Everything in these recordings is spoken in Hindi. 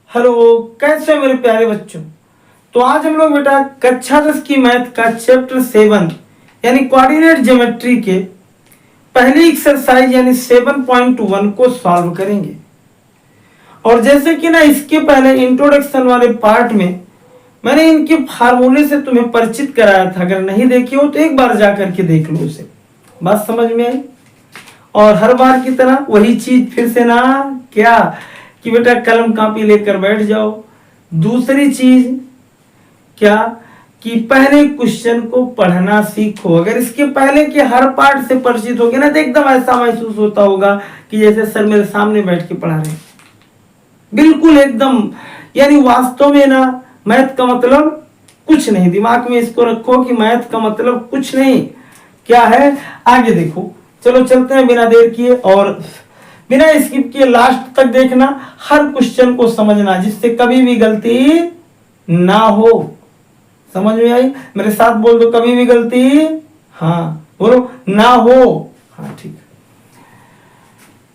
हेलो, कैसे हो मेरे प्यारे बच्चों। तो आज हम लोग बेटा कक्षा 10 की मैथ का चैप्टर 7 यानी कोऑर्डिनेट ज्योमेट्री के पहली एक्सरसाइज यानी 7.1 को सॉल्व करेंगे। और जैसे कि ना इसके पहले इंट्रोडक्शन वाले पार्ट में मैंने इनके फार्मूले से तुम्हें परिचित कराया था। अगर नहीं देखे हो तो एक बार जा करके देख लो उसे। बात समझ में आई? और हर बार की तरह वही चीज फिर से ना क्या कि बेटा कलम कापी लेकर बैठ जाओ। दूसरी चीज क्या कि पहले क्वेश्चन को पढ़ना सीखो। अगर इसके पहले के हर पार्ट से परिचित होगे ना तो एकदम ऐसा महसूस होता होगा कि जैसे सर मेरे सामने बैठ के पढ़ा रहे हैं। बिल्कुल एकदम, यानी वास्तव में ना मैथ का मतलब कुछ नहीं। दिमाग में इसको रखो कि मैथ का मतलब कुछ नहीं। क्या है आगे देखो। चलो चलते हैं बिना देर किए और बिना स्किप किए लास्ट तक देखना, हर क्वेश्चन को समझना जिससे कभी भी गलती ना हो। समझ में आई? मेरे साथ बोल दो, कभी भी गलती हाँ बोलो ना हो। हाँ ठीक।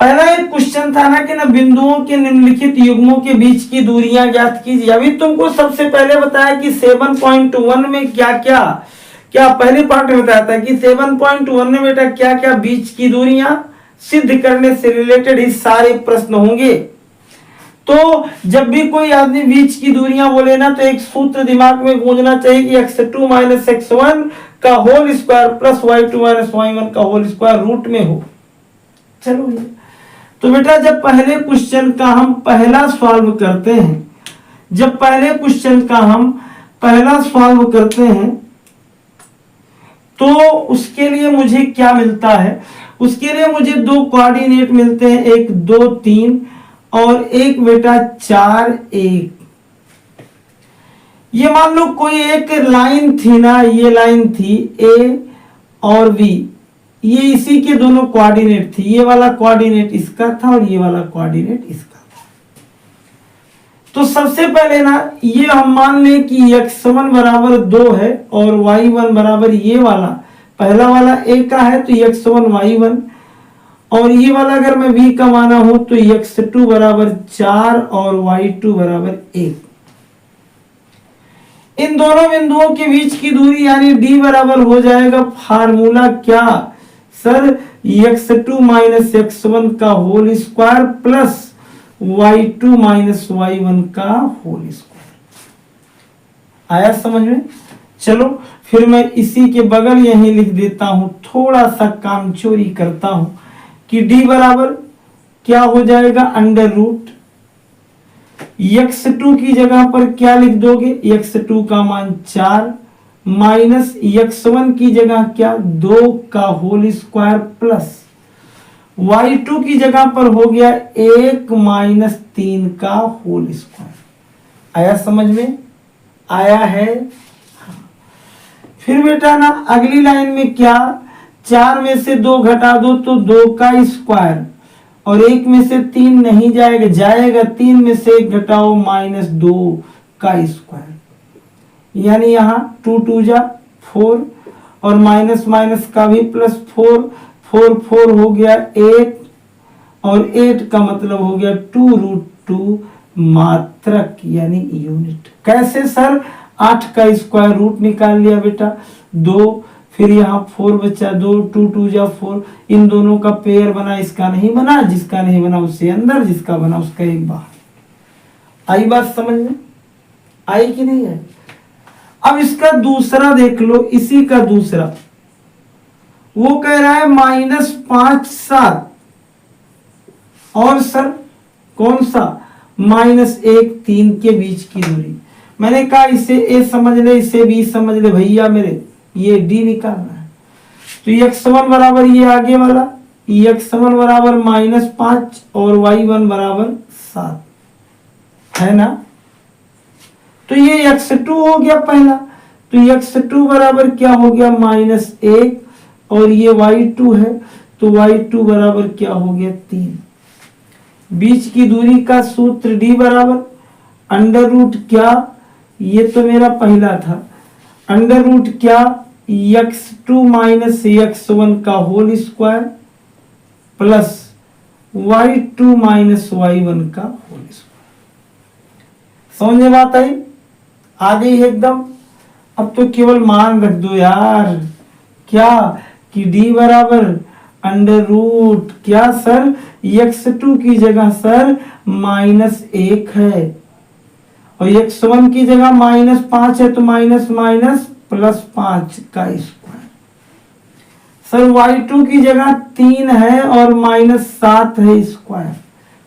पहला एक क्वेश्चन था ना कि ना बिंदुओं के निम्नलिखित युग्मों के बीच की दूरियां ज्ञात कीजिए। अभी तुमको सबसे पहले बताया कि 7.1 में क्या पहले पार्ट में बताया था कि 7.1 में बेटा क्या क्या बीच की दूरियां सिद्ध करने से रिलेटेड ही सारे प्रश्न होंगे। तो जब भी कोई आदमी बीच की दूरियां बोले ना तो एक सूत्र दिमाग में गूंजना चाहिए कि x2 माइनस x1 का whole square plus y2 minus y1 का होल स्क्वायर रूट में हो। चलो तो बेटा जब पहले क्वेश्चन का हम पहला सॉल्व करते हैं, जब पहले क्वेश्चन का हम पहला सॉल्व करते हैं तो उसके लिए मुझे क्या मिलता है? उसके लिए मुझे दो कोऑर्डिनेट मिलते हैं, एक 2 3 और एक बेटा 4 1। ये मान लो कोई एक लाइन थी ना, ये लाइन थी ए और बी, ये इसी के दोनों कोऑर्डिनेट थी। ये वाला कोऑर्डिनेट इसका था और ये वाला कोऑर्डिनेट इसका था। तो सबसे पहले ना ये हम मान लें कि x1 बराबर 2 है और y1 बराबर ये वाला पहला वाला a का है तो x1 y1, और ये वाला अगर मैं v का माना हूं तो x2 बराबर 4 और y2 बराबर 1। इन दोनों बिंदुओं के बीच की दूरी यानी d बराबर हो जाएगा फार्मूला क्या सर, x2 माइनस x1 का whole square plus y2 minus y1 का होल स्क्वायर। आया समझ में? चलो फिर मैं इसी के बगल यहीं लिख देता हूं, थोड़ा सा काम चोरी करता हूं कि d बराबर क्या हो जाएगा अंडर रूट x2 की जगह पर क्या लिख दोगे, x2 का मान 4 माइनस x1 की जगह क्या 2 का होल स्क्वायर प्लस y2 की जगह पर हो गया 1 माइनस 3 का होल स्क्वायर। आया समझ में? आया है? फिर बेटा ना अगली लाइन में क्या, 4 में से 2 घटा दो तो 2 का स्क्वायर और 1 में से 3 नहीं जाएगा 3 में से 1 घटाओ माइनस 2 का स्क्वायर। यानी यहाँ 2 2 जा 4 और माइनस माइनस का भी प्लस 4 4 4 हो गया 8 और 8 का मतलब हो गया 2√2 मात्रक यानी यूनिट। कैसे सर? 8 का स्क्वायर रूट निकाल लिया बेटा 2, फिर यहाँ 4 बचा 2 2 2 जा 4, इन दोनों का पेयर बना, इसका नहीं बना, जिसका नहीं बना उससे अंदर, जिसका बना उसका एक बाहर। आई बात समझ में? आई कि नहीं है? अब इसका दूसरा देख लो, इसी का दूसरा वो कह रहा है -5 7 और सर कौन सा -1 3 के बीच की दूरी। मैंने कहा इसे ए समझ ले, इसे बी समझ ले भैया मेरे, ये डी निकालना है। तो x1 बराबर ये आगे वाला x1 बराबर -5 और y1 बराबर 7 है ना। तो ये x2 हो गया पहला, तो x2 बराबर क्या हो गया -1 और ये y2 है तो y2 बराबर क्या हो गया 3। बीच की दूरी का सूत्र d बराबर अंडर रूट क्या, ये तो मेरा पहला था, अंडर रूट क्या x2 माइनस x1 का whole square plus y2 minus y1 का होल स्क्वायर। समझ में बात आई? आ गई है एकदम। अब तो केवल मान रख दो यार, क्या कि d बराबर अंडर रूट क्या सर, x2 की जगह सर -1 है और x1 की जगह -5 है, तो माइनस माइनस +5 का स्क्वायर। सर y2 की जगह 3 है और -7 है स्क्वायर।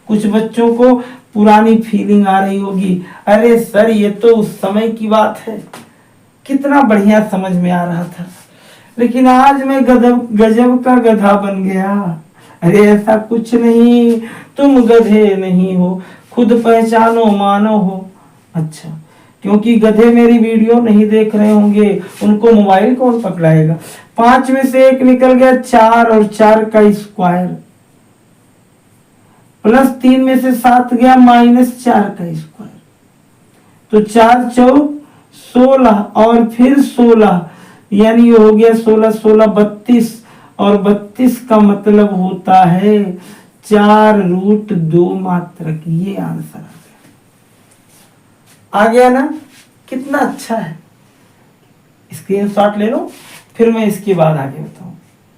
कुछ बच्चों को पुरानी फीलिंग आ रही होगी, अरे सर ये तो उस समय की बात है, कितना बढ़िया समझ में आ रहा था, लेकिन आज मैं गजब का गधा बन गया। अरे ऐसा कुछ नहीं, तुम गधे नहीं हो, खुद पहचानो मानो हो। अच्छा, क्योंकि गधे मेरी वीडियो नहीं देख रहे होंगे, उनको मोबाइल कौन पकड़ाएगा। 5 में से 1 निकल गया 4 और 4 का स्क्वायर, प्लस 3 में से 7 गया -4 का स्क्वायर, तो 4 चौक 16 और फिर 16, यानी ये हो गया 16 16 32, और 32 का मतलब होता है 4√2 मात्रक। ये आंसर आ गया ना, कितना अच्छा है। स्क्रीनशॉट ले लो, फिर मैं इसके बाद आगे बताऊं।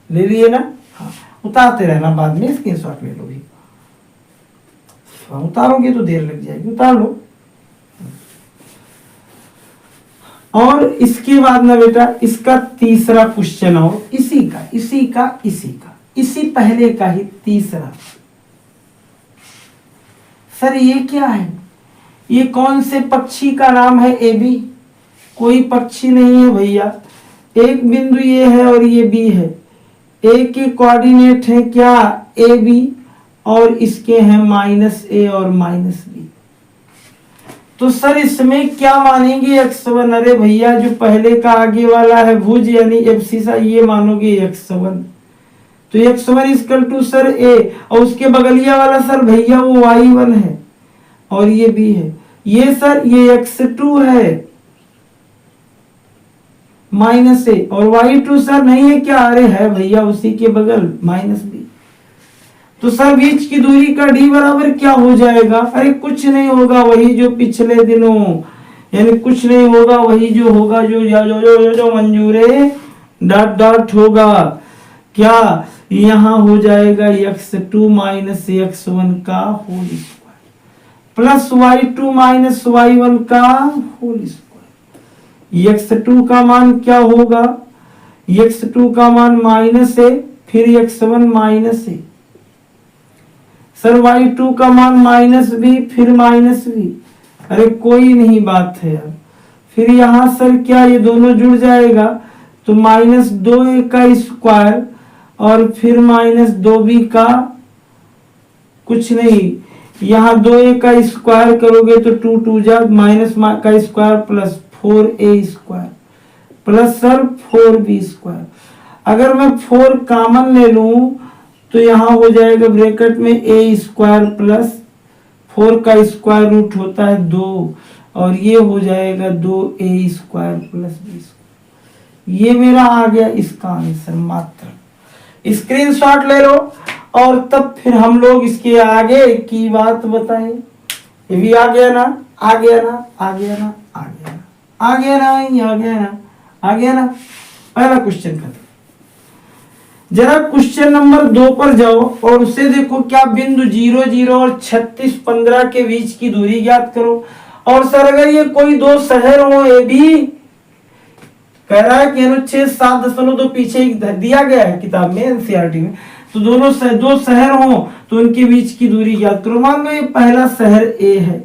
ले लिए ना? हाँ, उतारते रहना, बाद में स्क्रीनशॉट ले लो भी। उतारोगे तो देर लग जाएगी, उतार लो। और इसके बाद ना बेटा, इसका तीसरा क्वेश्चन और इसी पहले का ही तीसरा। सर ये क्या है, ये कौन से पक्षी का नाम है AB? कोई पक्षी नहीं है भैया, एक बिंदु ये है और ये B है, A के कोऑर्डिनेट है क्या AB, और इसके हैं -A और -B। तो सर इसमें क्या मानेंगे x1? अरे भैया जो पहले का आगे वाला है भुज यानी एब्सिसा, ये मानोगे x1, तो x1 equal to sir A, और उसके बगलिया वाला सर भैया वो y1 है और ये B है, ये सर ये x2 है -A, और y2 सर नहीं है क्या? अरे है भैया उसी के बगल -B। तो सर बीच की दूरी का d बराबर क्या हो जाएगा? अरे कुछ नहीं होगा, वही जो पिछले दिनों, यानी कुछ नहीं होगा, वही जो होगा जो मंजूरे डॉट डॉट होगा क्या, यहाँ हो जाएगा x2 - x1 का whole square plus y2 - y1 का होल स्क्वायर। x2 का मान क्या होगा? x2 का मान -A, फिर x1 -A, सर y2 का मान -B, फिर -B। अरे कोई नहीं बात है यार, फिर यहाँ सर क्या ये दोनों जुड़ जाएगा, तो -2A का स्क्वायर और फिर -2B का, कुछ नहीं, यहाँ 2A का स्क्वायर करोगे तो 2 2 जा माइनस का square plus 4A square plus sir 4B square. अगर मैं 4 कॉमन ले लूं तो यहाँ हो जाएगा ब्रैकेट में A स्क्वायर प्लस 4 का स्क्वायर रूट होता है 2, और ये हो जाएगा 2A square plus B square. ये मेरा आ गया इसका आंसर मात्र। स्क्रीनशॉट ले लो और तब फिर हम लोग इसके आगे की बात बताएं। ये भी आ गया ना, आ गया ना, आ गया ना, आ गया ना, आ गया ना, आ गया ना, आ गया ना। पहला क्वेश्चन खत्म। जरा क्वेश्चन नंबर 2 पर जाओ और उसे देखो, क्या बिंदु 0 0 और 36 15 के बीच की दूरी ज्ञात करो। और सर अगर ये कोई दो शहर हो, ये भी कह रहा है कि अनुच्छेद 7.2 पीछे दिया गया है किताब में एनसीईआरटी में, तो दो शहर हो तो उनके बीच की दूरी ज्ञात करो। मान लो ये पहला शहर A है,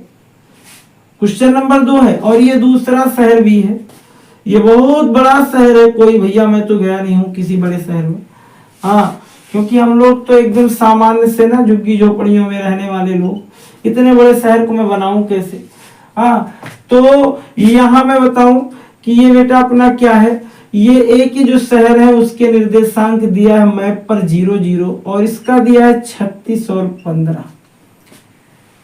क्वेश्चन नंबर 2 है, और ये दूसरा शहर B है। ये बहुत बड़ा शहर है, कोई भैया मैं तो गया नहीं हूं किसी बड़े शहर में, हाँ, क्योंकि हम लोग तो एकदम सामान्य से ना झुग्गी झोपड़ियों में रहने वाले लोग, इतने बड़े शहर को मैं बनाऊं कैसे। हाँ, तो यहाँ मैं बताऊं कि ये बेटा अपना क्या है, ये एक ही जो शहर है उसके निर्देशांक दिया है मैप पर 0 0 और इसका दिया है 36 और 15।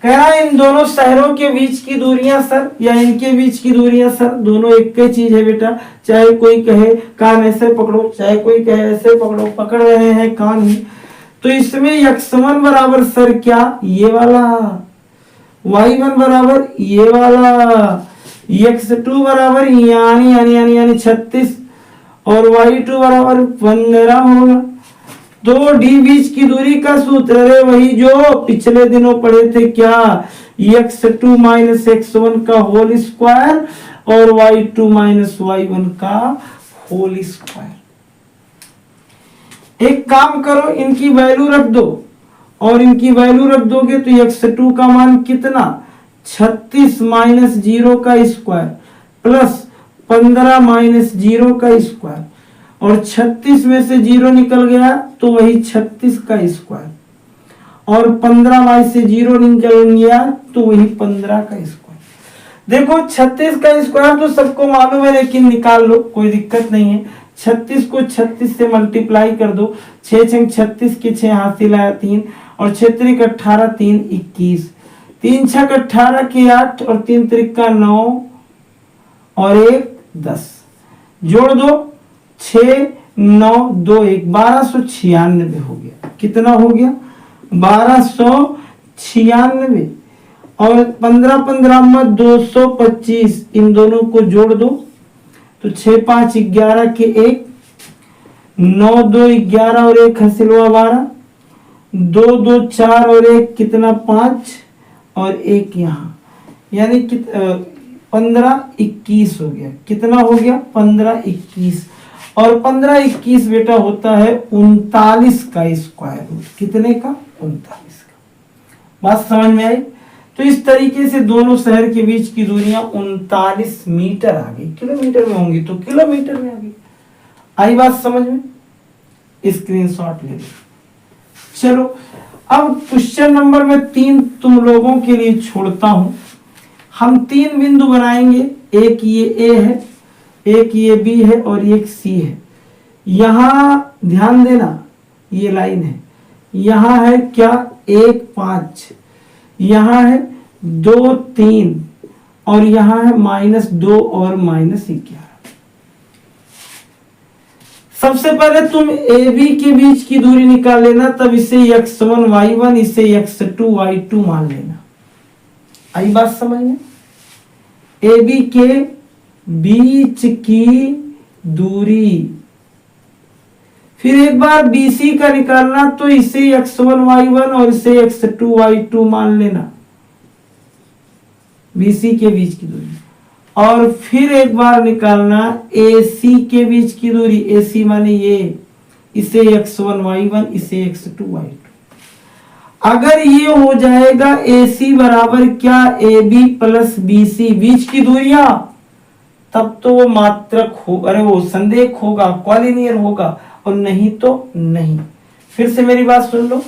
कह रहा है इन दोनों शहरों के बीच की दूरियां सर, या इनके बीच की दूरियां सर, दोनों एक ही चीज है बेटा। चाहे कोई कहे कान ऐसे पकड़ो, चाहे कोई कहे ऐसे पकड़ो, पकड़ रहे हैं कान ही। तो इसमें x1 बराबर सर क्या, ये वाला y1 बराबर ये वाला, x2 बराबर यानी 36 और y2 बराबर 15 होगा। तो डी बीच की दूरी का सूत्र है वही जो पिछले दिनों पढ़े थे, क्या, x2 माइनस x1 का होल स्क्वायर और y2 माइनस y1 का होल स्क्वायर। एक काम करो, इनकी वैल्यू रख दो और इनकी वैल्यू रख दोगे तो x2 का मान कितना, 36 माइनस 0 का स्क्वायर प्लस 15 माइनस 0 का स्क्वायर, और 36 में से 0 निकल गया तो वही 36 का स्क्वायर, और 15 में से 0 निकल गया तो वही 15 का स्क्वायर। देखो 36 का स्क्वायर तो सबको मालूम है, लेकिन निकाल लो, कोई दिक्कत नहीं है। 36 को 36 से मल्टीप्लाई कर दो, 6 छंग 36 के 6 हासिल आया 3 और 6 त्रिक 18 3 21, 3 छक 18 के 8 और 3 त्रिक का 9 और 1 10, जोड़ दो 6 9 2 1 1296 हो गया। कितना हो गया, 1296 और 15 15 में 225, इन दोनों को जोड़ दो तो 6 5 11 के 1, 9 2 11 और 1 हासिल हुआ 12, 2 2 4 और 1 कितना 5 और 1 यहाँ, यानी 15 21 हो गया। कितना हो गया, 15 21, और 15 21 बेटा होता है 39 का स्क्वायर रूट। कितने का, 39 का। बात समझ में आई। तो इस तरीके से दोनों शहर के बीच की दूरियां 39 मीटर आ गई, किलोमीटर में होंगी तो किलोमीटर में आ गई। आई बात समझ में, स्क्रीनशॉट ले लो। चलो अब क्वेश्चन नंबर में 3 तुम लोगों के लिए छोड़ता हूं। हम 3 बिंदु बनाएंगे, एक ये ए है, एक ये बी है और एक सी है। यहां ध्यान देना, ये लाइन है, यहां है क्या 1 5, यहां है 2 3 और यहां है -2 और -11। सबसे पहले तुम ए बी के बीच की दूरी निकाल लेना, तब इसे x1 y1 इसे x2 y2 मान लेना। आई बात समझ में, ए बी के बीच की दूरी। फिर एक बार BC का निकालना, तो इसे x1 y1 और इसे x2 y2 मान लेना, BC के बीच की दूरी। और फिर एक बार निकालना AC के बीच की दूरी, AC माने ये, इसे x1 y1 इसे x2 y2। अगर ये हो जाएगा AC बराबर क्या, AB प्लस BC, बीच की दूरियां, तब तो वो मात्रक हो, अरे वो संदेह होगा, कॉलिनियर होगा, और नहीं तो नहीं। फिर से मेरी बात सुन लो,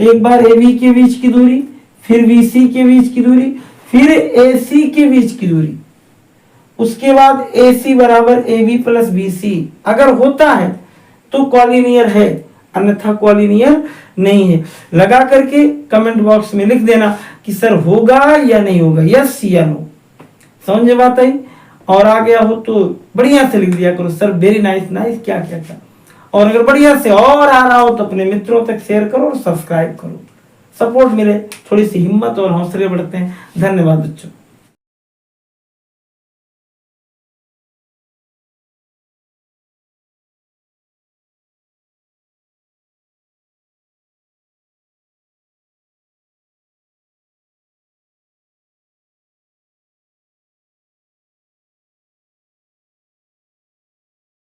एक बार AB के बीच की दूरी, फिर BC के बीच की दूरी, फिर AC के बीच की दूरी, उसके बाद AC बराबर AB प्लस BC। अगर होता है तो कॉलिनियर है, अन्यथा कॉलिनियर नहीं है। लगा करके कमेंट बॉक्स में लिख देना कि सर होगा या नहीं होगा, यस या नो। समझ बात आई। और आ गया हो तो बढ़िया से लिख दिया करो, सर वेरी नाइस नाइस क्या क्या क्या। और अगर बढ़िया से और आ रहा हो तो अपने मित्रों तक शेयर करो और सब्सक्राइब करो, सपोर्ट मिले, थोड़ी सी हिम्मत और हौसले बढ़ते हैं। धन्यवाद बच्चों।